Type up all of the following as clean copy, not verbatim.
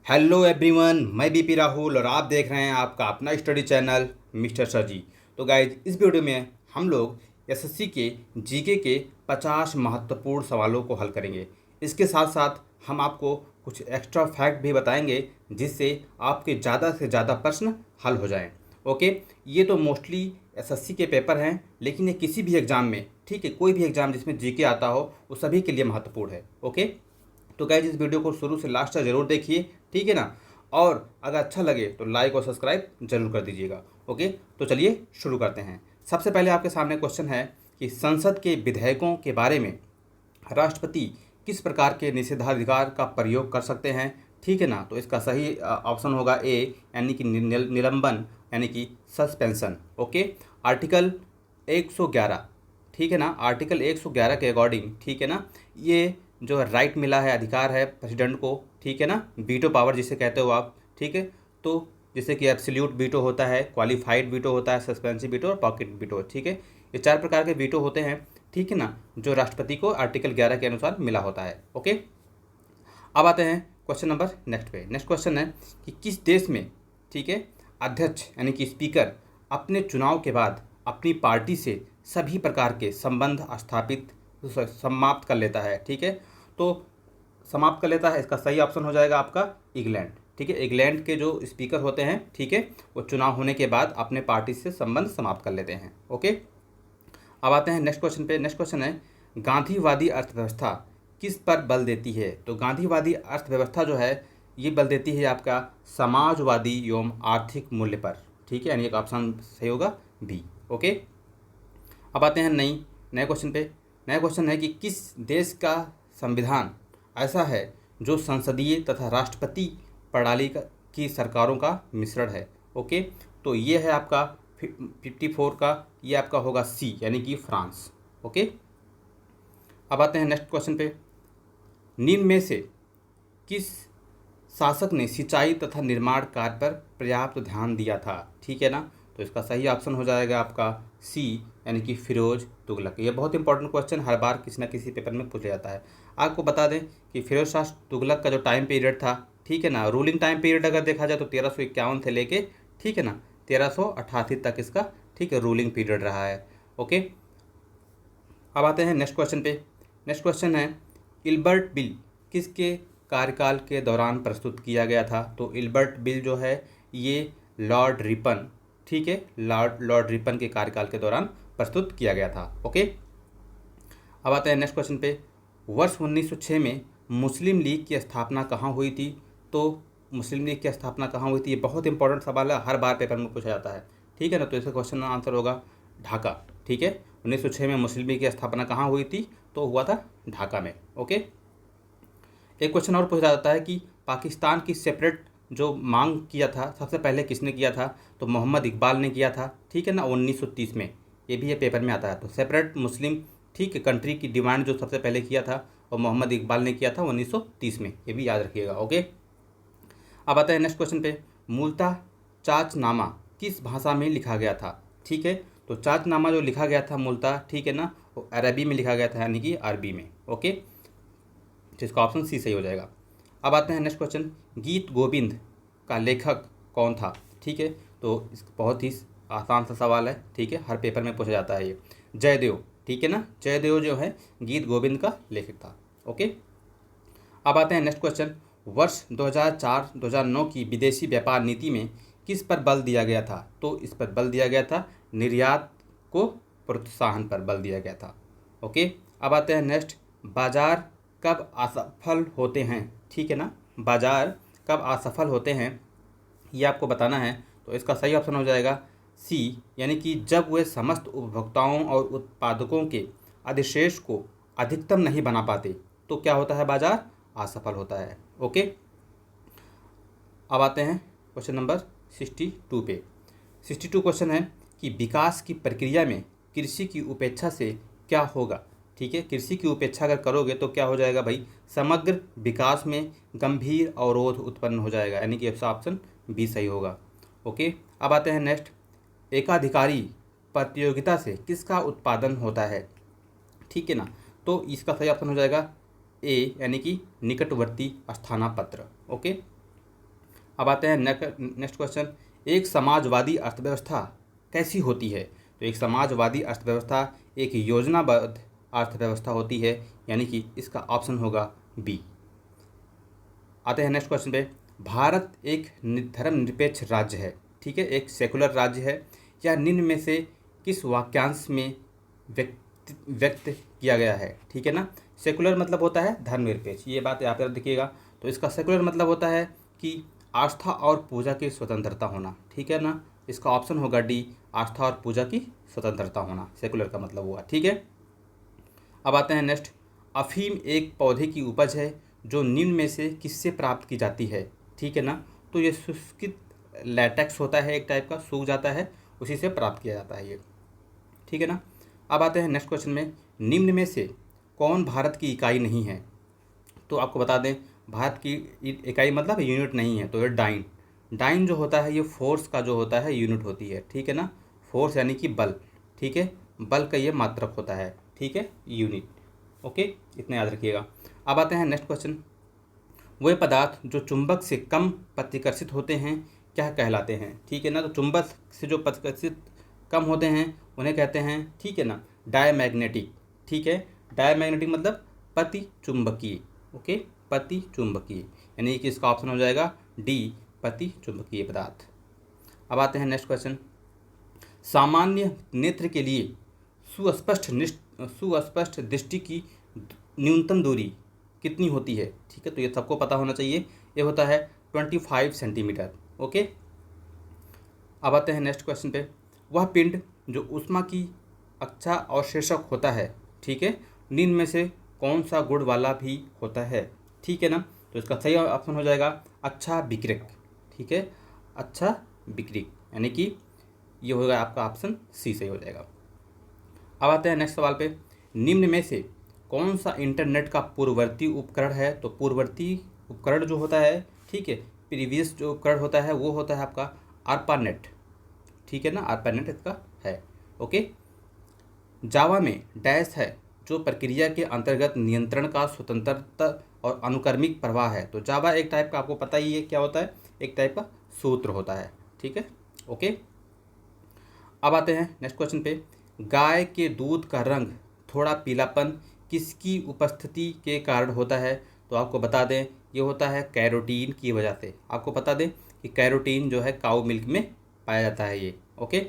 Hello everyone, मैं BP Rahul और आप देख रहे हैं आपका अपना स्टडी चैनल मिस्टर सर जी। तो गाइज, इस वीडियो में हम लोग एसएससी के जीके के 50 महत्वपूर्ण सवालों को हल करेंगे। इसके साथ साथ हम आपको कुछ एक्स्ट्रा फैक्ट भी बताएंगे जिससे आपके ज़्यादा से ज़्यादा प्रश्न हल हो जाएं। ओके, ये तो मोस्टली एसएससी के पेपर हैं, लेकिन ये किसी भी एग्ज़ाम में, ठीक है, कोई भी एग्ज़ाम जिसमें जीके आता हो वो सभी के लिए महत्वपूर्ण है। ओके, तो गाइज इस वीडियो को शुरू से लास्ट तक जरूर देखिए, ठीक है ना। और अगर अच्छा लगे तो लाइक और सब्सक्राइब जरूर कर दीजिएगा। ओके, तो चलिए शुरू करते हैं। सबसे पहले आपके सामने क्वेश्चन है कि संसद के विधेयकों के बारे में राष्ट्रपति किस प्रकार के निषेधाधिकार का प्रयोग कर सकते हैं, ठीक है ना। तो इसका सही ऑप्शन होगा ए, यानी कि निलंबन, यानी कि सस्पेंशन। ओके, आर्टिकल 111, ठीक है ना, आर्टिकल 111 के अकॉर्डिंग, ठीक है ना, ये जो राइट मिला है, अधिकार है प्रेसिडेंट को, ठीक है ना, वीटो पावर जिसे कहते हो आप, ठीक है। तो जैसे कि एब्सोल्यूट वीटो होता है, क्वालिफाइड वीटो होता है, सस्पेंसिव वीटो और पॉकेट वीटो, ठीक है। ये 4 प्रकार के वीटो होते हैं, ठीक है ना, जो राष्ट्रपति को आर्टिकल 11 के अनुसार मिला होता है। ओके, अब आते हैं क्वेश्चन नंबर नेक्स्ट पे। नेक्स्ट क्वेश्चन है कि किस देश में, ठीक है, अध्यक्ष यानी कि स्पीकर अपने चुनाव के बाद अपनी पार्टी से सभी प्रकार के संबंध स्थापित समाप्त कर लेता है, ठीक है। तो समाप्त कर लेता है, इसका सही ऑप्शन हो जाएगा आपका इंग्लैंड, ठीक है। इंग्लैंड के जो स्पीकर होते हैं, ठीक है, वो चुनाव होने के बाद अपने पार्टी से संबंध समाप्त कर लेते हैं। ओके, अब आते हैं नेक्स्ट क्वेश्चन पे। नेक्स्ट क्वेश्चन है गांधीवादी अर्थव्यवस्था किस पर बल देती है। तो गांधीवादी अर्थव्यवस्था जो है ये बल देती है आपका समाजवादी एवं आर्थिक मूल्य पर, ठीक है, यानी एक ऑप्शन सही होगा बी। ओके, अब आते हैं नए क्वेश्चन पे। नया क्वेश्चन है कि किस देश का संविधान ऐसा है जो संसदीय तथा राष्ट्रपति प्रणाली की सरकारों का मिश्रण है। ओके, तो ये है आपका 54 का, ये आपका होगा सी, यानी कि फ्रांस। ओके, अब आते हैं नेक्स्ट क्वेश्चन पे। निम्न में से किस शासक ने सिंचाई तथा निर्माण कार्य पर पर्याप्त ध्यान दिया था, ठीक है ना। तो इसका सही ऑप्शन हो जाएगा आपका सी, यानी कि फिरोज तुगलक। ये बहुत इंपॉर्टेंट क्वेश्चन हर बार किसी न किसी पेपर में पूछा जाता है। आपको बता दें कि फिरोज शाह तुगलक का जो टाइम पीरियड था, ठीक है ना, रूलिंग टाइम पीरियड अगर देखा जाए तो 1351 से लेके, ठीक है ना, 1388 तक इसका, ठीक है, रूलिंग पीरियड रहा है। ओके, अब आते हैं नेक्स्ट क्वेश्चन पे। नेक्स्ट क्वेश्चन है इल्बर्ट बिल किसके कार्यकाल के दौरान प्रस्तुत किया गया था। तो इल्बर्ट बिल जो है ये लॉर्ड रिपन, ठीक है, लॉर्ड रिपन के कार्यकाल के दौरान प्रस्तुत किया गया था। ओके, अब आते हैं नेक्स्ट क्वेश्चन पे। वर्ष 1906 में मुस्लिम लीग की स्थापना कहाँ हुई थी। तो मुस्लिम लीग की स्थापना कहाँ हुई थी, ये बहुत इंपॉर्टेंट सवाल है, हर बार पेपर में पूछा जाता है, ठीक है ना। तो इसका क्वेश्चन आंसर होगा ढाका, ठीक है। 1906 में मुस्लिम लीग की स्थापना कहाँ हुई थी, तो हुआ था ढाका में। ओके, एक क्वेश्चन और पूछा जाता है कि पाकिस्तान की सेपरेट जो मांग किया था सबसे पहले किसने किया था। तो मोहम्मद इकबाल ने किया था, ठीक है ना, 1930 में। ये भी ये पेपर में आता है। तो सेपरेट मुस्लिम, ठीक है, कंट्री की डिमांड जो सबसे पहले किया था और मोहम्मद इकबाल ने किया था 1930 में, ये भी याद रखिएगा। ओके, अब आता है नेक्स्ट क्वेश्चन पे। मूलतः चाचनामा किस भाषा में लिखा गया था, ठीक है। तो चाचनामा जो लिखा गया था मूलतः, ठीक है ना, वो अरबी में लिखा गया था, यानी कि अरबी में। ओके, जिसका ऑप्शन सी सही हो जाएगा। अब आते हैं नेक्स्ट क्वेश्चन, गीत गोविंद का लेखक कौन था, ठीक है। तो इस बहुत ही आसान सा सवाल है, ठीक है, हर पेपर में पूछा जाता है ये। जयदेव, ठीक है ना, जयदेव जो है गीत गोविंद का लेखक था। ओके, अब आते हैं नेक्स्ट क्वेश्चन। वर्ष 2004-2009 की विदेशी व्यापार नीति में किस पर बल दिया गया था। तो इस पर बल दिया गया था निर्यात को प्रोत्साहन पर बल दिया गया था। ओके, अब आते हैं नेक्स्ट, बाजार कब असफल होते हैं, ठीक है ना, बाजार कब असफल होते हैं ये आपको बताना है। तो इसका सही ऑप्शन हो जाएगा सी, यानी कि जब वे समस्त उपभोक्ताओं और उत्पादकों के अधिशेष को अधिकतम नहीं बना पाते तो क्या होता है, बाजार असफल होता है। ओके, अब आते हैं क्वेश्चन नंबर 62 पे। 62 क्वेश्चन है कि विकास की प्रक्रिया में कृषि की उपेक्षा से क्या होगा, ठीक है। कृषि की उपेक्षा अगर करोगे तो क्या हो जाएगा भाई, समग्र विकास में गंभीर अवरोध उत्पन्न हो जाएगा, यानी कि इसका ऑप्शन बी सही होगा। ओके, अब आते हैं नेक्स्ट, एकाधिकारी प्रतियोगिता से किसका उत्पादन होता है, ठीक है ना। तो इसका सही ऑप्शन हो जाएगा ए, यानी कि निकटवर्ती स्थानापत्र। ओके, अब आते हैं नेक्स्ट क्वेश्चन, एक समाजवादी अर्थव्यवस्था कैसी होती है? तो एक समाजवादी अर्थव्यवस्था एक योजनाबद्ध अर्थव्यवस्था होती है, यानी कि इसका ऑप्शन होगा बी। आते हैं नेक्स्ट क्वेश्चन पे, भारत एक धर्मनिरपेक्ष राज्य है, ठीक है, एक सेकुलर राज्य है, या निम्न में से किस वाक्यांश में व्यक्त किया गया है? ठीक है ना, सेकुलर मतलब होता है धर्मनिरपेक्ष, ये बात यहाँ पर देखिएगा। तो इसका सेकुलर मतलब होता है कि आस्था और पूजा की स्वतंत्रता होना, ठीक है ना, इसका ऑप्शन होगा डी, आस्था और पूजा की स्वतंत्रता होना, सेकुलर का मतलब हुआ, ठीक है। अब आते हैं नेक्स्ट, अफीम एक पौधे की उपज है जो निम्न में से किससे प्राप्त की जाती है? ठीक है ना, तो ये शुष्कित लैटेक्स होता है, एक टाइप का सूख जाता है, उसी से प्राप्त किया जाता है ये, ठीक है ना। अब आते हैं नेक्स्ट क्वेश्चन में, निम्न में से कौन भारत की इकाई नहीं है? तो आपको बता दें, भारत की इकाई मतलब यूनिट नहीं है, तो ये डाइन, डाइन जो होता है ये फोर्स का जो होता है यूनिट होती है, ठीक है ना, फोर्स यानी कि बल, ठीक है, बल का ये मात्रक होता है, ठीक है, यूनिट, ओके, इतना याद रखिएगा। अब आते हैं नेक्स्ट क्वेश्चन, वे पदार्थ जो चुंबक से कम प्रतिकर्षित होते हैं क्या कहलाते हैं? ठीक है ना, तो चुंबक से जो प्रतिकर्षित कम होते हैं उन्हें कहते हैं, ठीक है ना, डायमैग्नेटिक, ठीक है, डायमैग्नेटिक मतलब पति चुंबकीय, ओके, पति चुंबकीय, यानी कि इसका ऑप्शन हो जाएगा डी, पति चुंबकीय पदार्थ। अब आते हैं नेक्स्ट क्वेश्चन, सामान्य नेत्र के लिए सुस्पष्ट दृष्टि की न्यूनतम दूरी कितनी होती है? ठीक है, तो ये सबको पता होना चाहिए, ये होता है 25 सेंटीमीटर, ओके। अब आते हैं नेक्स्ट क्वेश्चन पे, वह पिंड जो ऊष्मा की अच्छा अवशोषक होता है, ठीक है, निम्न में से कौन सा गुण वाला भी होता है? ठीक है ना, तो इसका सही ऑप्शन हो जाएगा अच्छा विकिरक, ठीक है, अच्छा विकिरक, यानी कि ये होगा आपका ऑप्शन सी सही हो जाएगा। अब आते हैं नेक्स्ट सवाल पे, निम्न में से कौन सा इंटरनेट का पूर्ववर्ती उपकरण है? तो पूर्ववर्ती उपकरण जो होता है, ठीक है, प्रीवियस जो उपकरण होता है वो होता है आपका आर्पानेट, ठीक है ना, आर्पानेट इसका है, ओके। जावा में डैश है जो प्रक्रिया के अंतर्गत नियंत्रण का स्वतंत्रता और अनुक्रमिक प्रवाह है, तो जावा एक टाइप का आपको पता ही है क्या होता है, एक टाइप का सूत्र होता है, ठीक है, ओके। अब आते हैं नेक्स्ट क्वेश्चन पे, गाय के दूध का रंग थोड़ा पीलापन किसकी उपस्थिति के कारण होता है? तो आपको बता दें ये होता है कैरोटीन की वजह से, आपको बता दें कि कैरोटीन जो है काऊ मिल्क में पाया जाता है ये, ओके।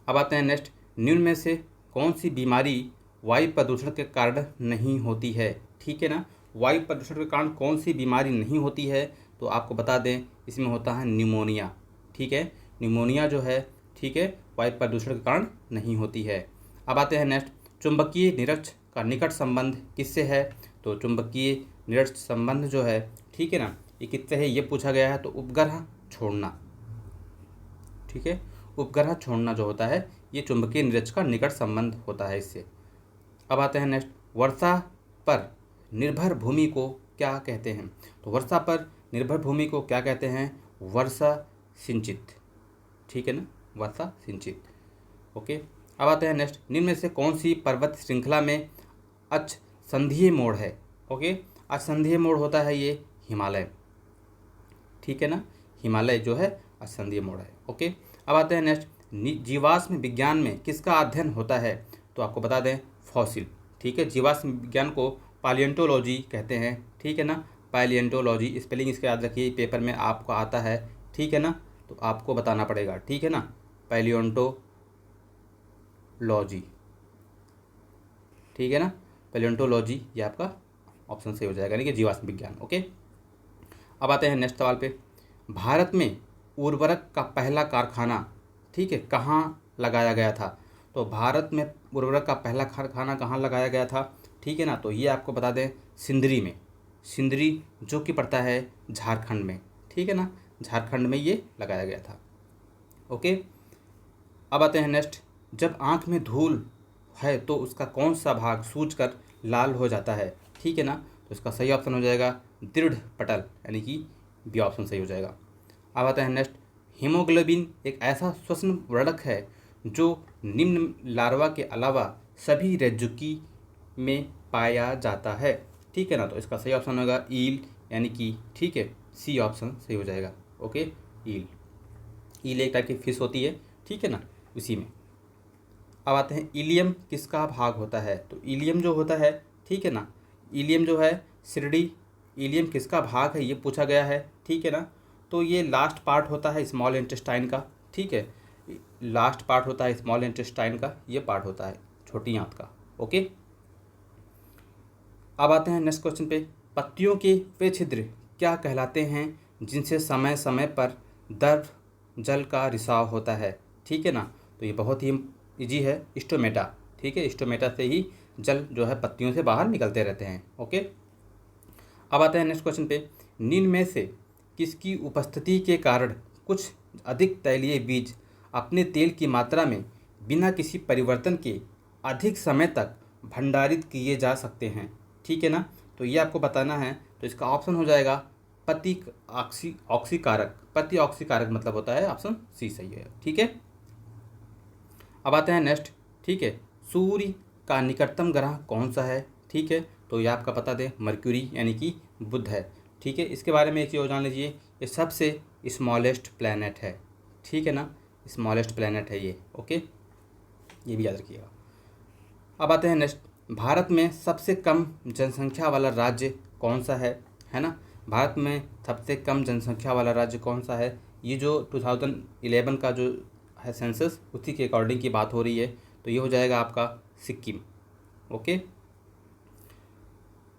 अब आते हैं नेक्स्ट, निम्न में से कौन सी बीमारी वायु प्रदूषण के कारण नहीं होती है? ठीक है ना, वायु प्रदूषण के कारण कौन सी बीमारी नहीं होती है? तो आपको बता दें इसमें होता है निमोनिया, ठीक है, निमोनिया जो है, ठीक है, वायु प्रदूषण के कारण नहीं होती है। अब आते हैं नेक्स्ट, चुंबकीय निरक्ष का निकट संबंध किससे है? तो चुंबकीय निरक्ष संबंध जो है, ठीक है ना, ये किससे है ये पूछा गया है, तो उपग्रह छोड़ना, ठीक है, उपग्रह छोड़ना जो होता है ये चुंबकीय निरक्ष का निकट संबंध होता है इससे। अब आते हैं नेक्स्ट, वर्षा पर निर्भर भूमि को क्या कहते हैं? तो वर्षा पर निर्भर भूमि को क्या कहते हैं? वर्षा सिंचित, ठीक है ना, वर्षा सिंचित, ओके। अब आते हैं नेक्स्ट, निम्न में से कौन सी पर्वत श्रृंखला में अक्षसंधीय मोड़ है? ओके, अक्षसंधीय मोड़ होता है ये हिमालय, ठीक है ना, हिमालय जो है अक्षसंधीय मोड़ है, ओके। अब आते हैं नेक्स्ट, जीवाश्म विज्ञान में किसका अध्ययन होता है? तो आपको बता दें फॉसिल, ठीक है, जीवाश्म विज्ञान को पैलियोंटोलॉजी कहते हैं, ठीक है ना, पैलियोंटोलॉजी, स्पेलिंग इसका याद रखिए, पेपर में आपको आता है, ठीक है ना, तो आपको बताना पड़ेगा, ठीक है ना, पैलियोंटोलॉजी, ठीक है ना, पैलियोंटोलॉजी ये आपका ऑप्शन सही हो जाएगा, यानी कि जीवाश्म विज्ञान, ओके। अब आते हैं नेक्स्ट सवाल पे, भारत में उर्वरक का पहला कारखाना, ठीक है, कहाँ लगाया गया था? तो भारत में उर्वरक का पहला कारखाना कहाँ लगाया गया था? ठीक है ना, तो ये आपको बता दें सिंदरी में, सिंदरी जो कि पड़ता है झारखंड में, ठीक है ना, झारखंड में ये लगाया गया था, ओके। अब आते हैं नेक्स्ट, जब आँख में धूल है तो उसका कौन सा भाग सूजकर लाल हो जाता है? ठीक है ना, तो इसका सही ऑप्शन हो जाएगा दृढ़ पटल, यानी कि बी ऑप्शन सही हो जाएगा। अब आता है नेक्स्ट, हीमोग्लोबिन एक ऐसा श्वसन वर्णक है जो निम्न लार्वा के अलावा सभी रेजुकी में पाया जाता है, ठीक है ना, तो इसका सही ऑप्शन होगा ईल, यानी कि ठीक है, सी ऑप्शन सही हो जाएगा। ओके, ईल। ईल एक टाइप की फिश होती है, ठीक है ना, उसी में। अब आते हैं इलियम किसका भाग होता है। तो इलियम जो होता है, ठीक है ना, इलियम जो है शिरडी, इलियम किसका भाग है ये पूछा गया है, ठीक है ना। तो ये लास्ट पार्ट होता है स्मॉल इंटेस्टाइन का, ठीक है, लास्ट पार्ट होता है स्मॉल इंटेस्टाइन का, ये पार्ट होता है छोटी आंत का। ओके, अब आते हैं नेक्स्ट क्वेश्चन पे। पत्तियों के वे छिद्र क्या कहलाते हैं जिनसे समय समय पर दर्भ जल का रिसाव होता है, ठीक है ना। तो ये बहुत ही इजी है, स्टोमेटा, ठीक है, स्टोमेटा से ही जल जो है पत्तियों से बाहर निकलते रहते हैं। ओके, अब आते हैं नेक्स्ट क्वेश्चन पे। निम्न में से किसकी उपस्थिति के कारण कुछ अधिक तैलीय बीज अपने तेल की मात्रा में बिना किसी परिवर्तन के अधिक समय तक भंडारित किए जा सकते हैं, ठीक है ना। तो ये आपको बताना है। तो इसका ऑप्शन हो जाएगा पति ऑक्सीकारक। पति ऑक्सीकारक मतलब होता है ऑप्शन सी सही है, ठीक है। अब आते हैं नेक्स्ट, ठीक है, सूर्य का निकटतम ग्रह कौन सा है, ठीक है। तो ये आपका बता दें मरक्यूरी यानी कि बुध है, ठीक है। इसके बारे में एक चीज़ और जान लीजिए, ये सबसे स्मॉलेस्ट प्लैनेट है, ठीक है ना, स्मॉलेस्ट प्लैनेट है ये। ओके, ये भी याद रखिएगा। अब आते हैं नेक्स्ट, भारत में सबसे कम जनसंख्या वाला राज्य कौन सा है ना। भारत में सबसे कम जनसंख्या वाला राज्य कौन सा है, ये जो 2011 का जो है सेंसस, उसी के अकॉर्डिंग की बात हो रही है। तो ये हो जाएगा आपका सिक्किम। ओके,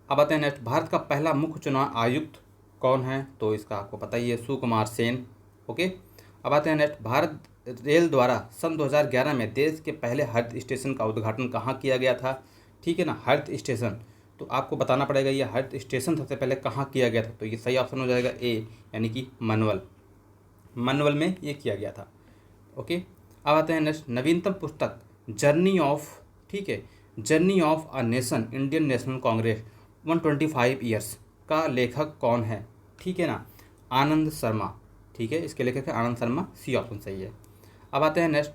अब आते हैं नेक्स्ट, भारत का पहला मुख्य चुनाव आयुक्त कौन है। तो इसका आपको पता ही है, सुकुमार सेन। ओके, अब आते हैं नेक्स्ट, भारत रेल द्वारा सन 2011 में देश के पहले हरित स्टेशन का उद्घाटन कहाँ किया गया था, ठीक है ना। हरित स्टेशन, तो आपको बताना पड़ेगा ये हरित स्टेशन सबसे पहले कहाँ किया गया था। तो ये सही ऑप्शन हो जाएगा ए, यानी कि मनवल, मनवल में ये किया गया था। ओके, अब आते हैं नेक्स्ट, नवीनतम पुस्तक जर्नी ऑफ, ठीक है, journey of a nation Indian national Congress 125 years का लेखक कौन है, ठीक है ना, आनंद शर्मा, ठीक है, इसके लेखक है आनंद शर्मा, सी ऑप्शन सही है। अब आते हैं नेक्स्ट,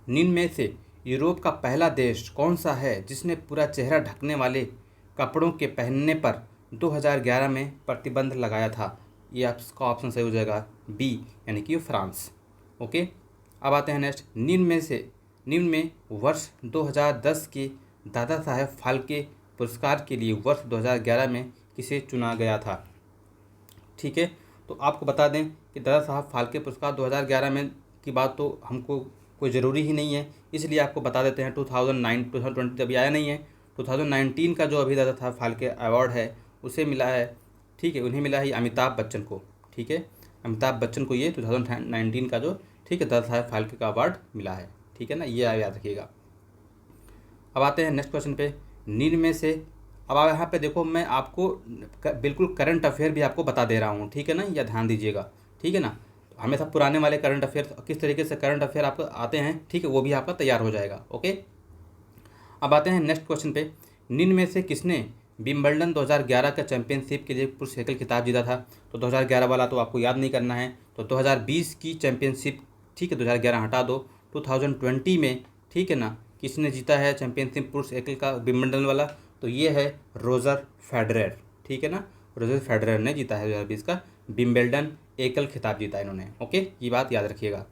निम्न में से यूरोप का पहला देश कौन सा है जिसने पूरा चेहरा ढकने वाले कपड़ों के पहनने पर 2011 में प्रतिबंध लगाया था। ये आपका ऑप्शन सही हो जाएगा बी, यानी कि फ्रांस। ओके, अब आते हैं नेक्स्ट, निम्न में वर्ष 2010 के दादा साहेब फाल्के पुरस्कार के लिए वर्ष 2011 में किसे चुना गया था, ठीक है। तो आपको बता दें कि दादा साहब फाल्के पुरस्कार 2011 में की बात तो हमको कोई ज़रूरी ही नहीं है, इसलिए आपको बता देते हैं 2020 अभी आया नहीं है, 2019 का जो अभी दादा साहब फाल्के अवार्ड है उसे मिला है, ठीक है, उन्हें मिला है अमिताभ बच्चन को, ठीक है, अमिताभ बच्चन को ये 2019 का जो, ठीक है, दादा साहब फाल्के का अवार्ड मिला है, ठीक है ना, ये याद रखिएगा। अब आते हैं नेक्स्ट क्वेश्चन पे। निम्न में से, अब आप यहाँ पे देखो, मैं आपको बिल्कुल करंट अफेयर भी आपको बता दे रहा हूँ, ठीक है ना, या ध्यान दीजिएगा, ठीक है ना। हमेशा पुराने वाले करंट अफेयर, किस तरीके से करंट अफेयर आपको आते हैं, ठीक है, वो भी आपका तैयार हो जाएगा। ओके, अब आते हैं नेक्स्ट क्वेश्चन पे। निम्न में से किसने विंबलडन 2011 का चैंपियनशिप के लिए पुरुष एकल खिताब जीता था। तो 2011 वाला तो आपको याद नहीं करना है, तो 2020 की चैंपियनशिप, ठीक है, 2011 हटा दो, 2020 में, ठीक है ना, किसने जीता है चैंपियनशिप पुरुष एकल का विंबलडन वाला। तो ये है रोजर फेडरर, ठीक है ना, रोजर फेडरर ने जीता है 2020 का विंबलडन एकल खिताब जीता है इन्होंने। ओके, ये बात याद रखिएगा।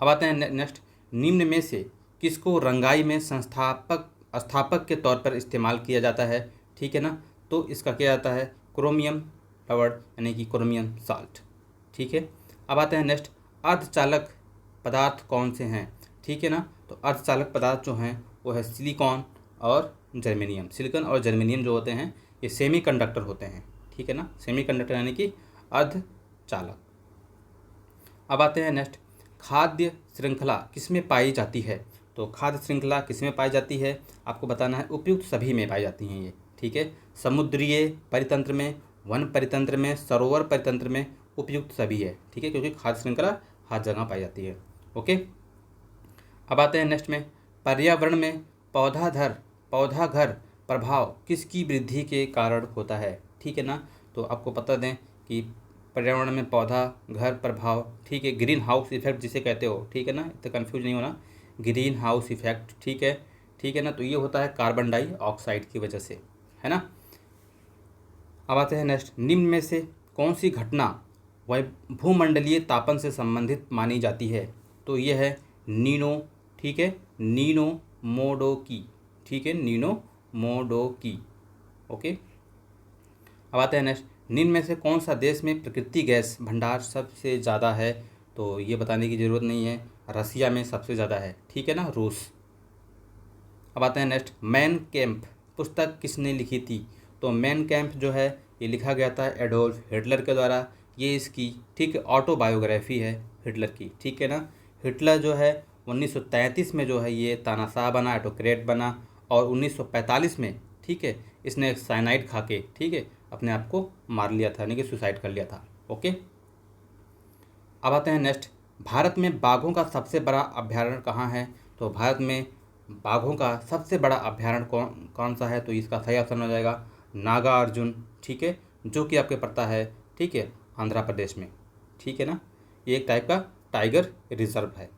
अब आते हैं नेक्स्ट, निम्न में से किसको रंगाई में स्थापक के तौर पर इस्तेमाल किया जाता है, ठीक है ना। तो इसका क्या आता है, क्रोमियम पाउडर, यानी कि क्रोमियम साल्ट, ठीक है। अब आते हैं नेक्स्ट, अर्धचालक पदार्थ कौन से हैं, ठीक है ना। तो अर्धचालक पदार्थ जो हैं वो है सिलिकॉन और जर्मेनियम। सिलिकॉन और जर्मेनियम जो होते हैं ये सेमी कंडक्टर होते हैं, ठीक है ना, सेमी कंडक्टर यानी कि अर्धचालक। अब आते हैं नेक्स्ट, खाद्य श्रृंखला किसमें पाई जाती है। तो खाद्य श्रृंखला किसमें पाई जाती है, आपको बताना है, उपयुक्त सभी में पाई जाती हैं ये, ठीक है, समुद्रीय परितंत्र में, वन परितंत्र में, सरोवर परितंत्र में, उपयुक्त सभी है, ठीक है, क्योंकि खाद्य श्रृंखला हर जगह पाई जाती है। ओके, अब आते हैं नेक्स्ट में, पर्यावरण में पौधाघर प्रभाव किसकी वृद्धि के कारण होता है, ठीक है ना। तो आपको बता दें कि पर्यावरण में पौधा घर प्रभाव, ठीक है, ग्रीन हाउस इफेक्ट जिसे कहते हो, ठीक है ना, इतना कंफ्यूज नहीं होना, ग्रीन हाउस इफेक्ट, ठीक है, ठीक है ना। तो ये होता है कार्बन डाइऑक्साइड की वजह से, है ना। अब आते हैं नेक्स्ट, निम्न में से कौन सी घटना वह भूमंडलीय तापन से संबंधित मानी जाती है? तो ये है नीनो, ठीक है, नीनो मोडोकी, ठीक है, नीनो मोडोकी। ओके, अब आते हैं नेक्स्ट, निम्न में से कौन सा देश में प्राकृतिक गैस भंडार सबसे ज़्यादा है? तो ये बताने की ज़रूरत नहीं है, रसिया में सबसे ज़्यादा है, ठीक है ना, रूस। अब आते हैं नेक्स्ट, मैन कैम्प पुस्तक किसने लिखी थी? तो मैन कैम्प जो है ये लिखा गया था एडोल्फ हिटलर के द्वारा। ये इसकी, ठीक है, ऑटोबायोग्राफी है हिटलर की, ठीक है ना। हिटलर जो है 1933 में जो है ये तानाशाह बना, ऑटोक्रेट बना, और 1945 में, ठीक है, इसने साइनाइड खा के, ठीक है, अपने आप को मार लिया था, यानी कि सुसाइड कर लिया था। ओके, अब आते हैं नेक्स्ट, भारत में बाघों का सबसे बड़ा अभ्यारण्य कहाँ है? तो भारत में बाघों का सबसे बड़ा अभ्यारण्य कौन कौन सा है? तो इसका सही ऑप्शन हो जाएगा नागार्जुन, ठीक है, जो कि आपके पड़ता है, ठीक है, आंध्र प्रदेश में, ठीक है ना। ये एक टाइप का टाइगर रिजर्व है।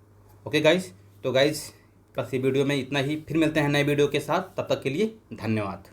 ओके गाइस, तो गाइस बस ये वीडियो में इतना ही, फिर मिलते हैं नए वीडियो के साथ, तब तक के लिए धन्यवाद।